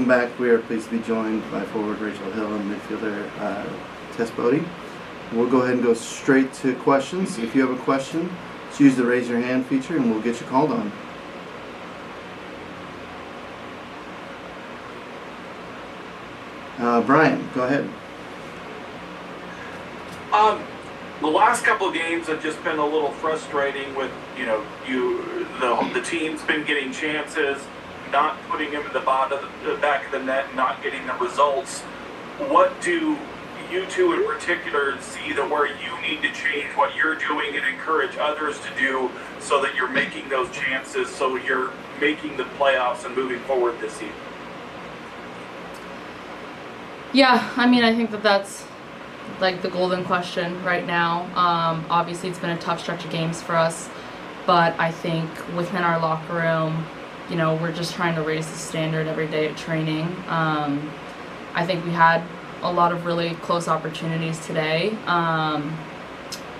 Welcome back. We are pleased to be joined by forward Rachel Hill and midfielder Tess Boade. We'll go ahead and go straight to questions. If you have a question, just use the raise your hand feature and we'll get you called on. Brian, go ahead. The last couple of games have just been a little frustrating with, the team's been getting chances, not putting them in the back of the net, not getting the results. What do you two in particular see that where you need to change what you're doing and encourage others to do so that you're making those chances, so you're making the playoffs and moving forward this season? Yeah, I think that's like the golden question right now. Obviously, it's been a tough stretch of games for us, but I think within our locker room, we're just trying to raise the standard every day at training. I think we had a lot of really close opportunities today, and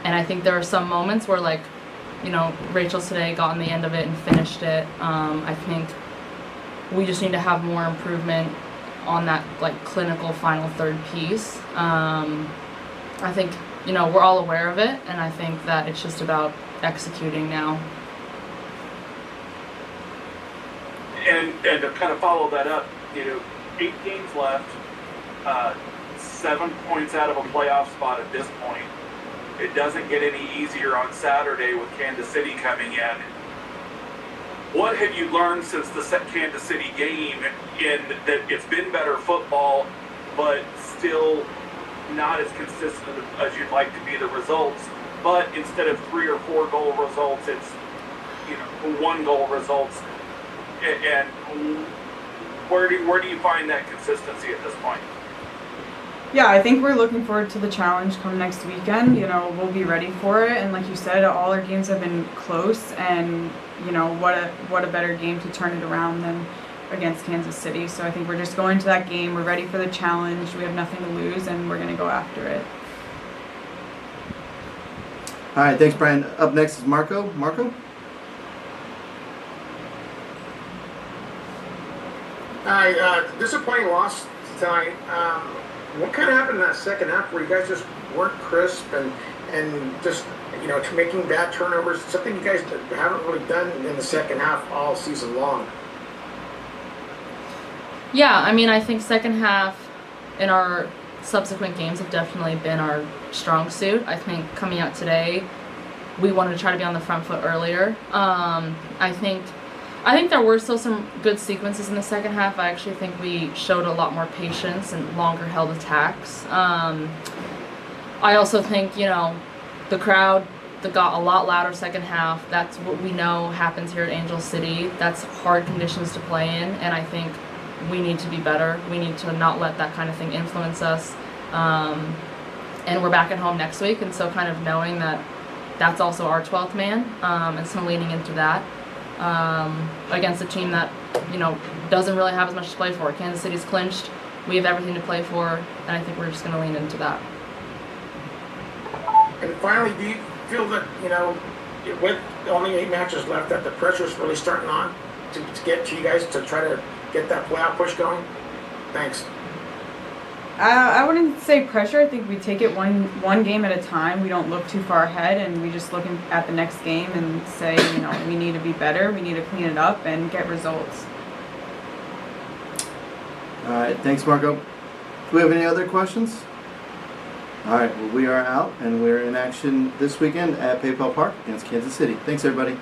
I think there are some moments where, Rachel today got on the end of it and finished it. I think we just need to have more improvement on that clinical final third piece. I think we're all aware of it, and I think that it's just about executing now. And to kind of follow that up, 8 games left, 7 points out of a playoff spot at this point. It doesn't get any easier on Saturday with Kansas City coming in. What have you learned since the Kansas City game in that it's been better football, but still not as consistent as you'd like to be the results? But instead of 3 or 4 goal results, it's 1 goal results. And where do you find that consistency at this point? Yeah, I think we're looking forward to the challenge come next weekend. We'll be ready for it. And like you said, all our games have been close, and what a better game to turn it around than against Kansas City. So I think we're just going to that game. We're ready for the challenge. We have nothing to lose, and we're going to go after it. All right, thanks, Brian. Up next is Marco. Marco? Hi, disappointing loss tonight. What kind of happened in that second half where you guys just weren't crisp and just making bad turnovers? Something you guys haven't really done in the second half all season long. Yeah, I think second half in our subsequent games have definitely been our strong suit. I think coming out today, we wanted to try to be on the front foot earlier. I think there were still some good sequences in the second half. I actually think we showed a lot more patience and longer held attacks. I also think, the crowd that got a lot louder second half. That's what we know happens here at Angel City. That's hard conditions to play in, and I think we need to be better. We need to not let that kind of thing influence us. And we're back at home next week, and so kind of knowing that that's also our 12th man, and so leaning into that. Against a team that, doesn't really have as much to play for. Kansas City's clinched. We have everything to play for, and I think we're just going to lean into that. And finally, do you feel that, with only 8 matches left, that the pressure's really starting on to get to you guys to try to get that playoff push going? Thanks. I wouldn't say pressure. I think we take it one game at a time. We don't look too far ahead, and we just look at the next game and say, we need to be better. We need to clean it up and get results. All right, thanks, Marco. Do we have any other questions? All right, well, we are out, and we're in action this weekend at PayPal Park against Kansas City. Thanks, everybody.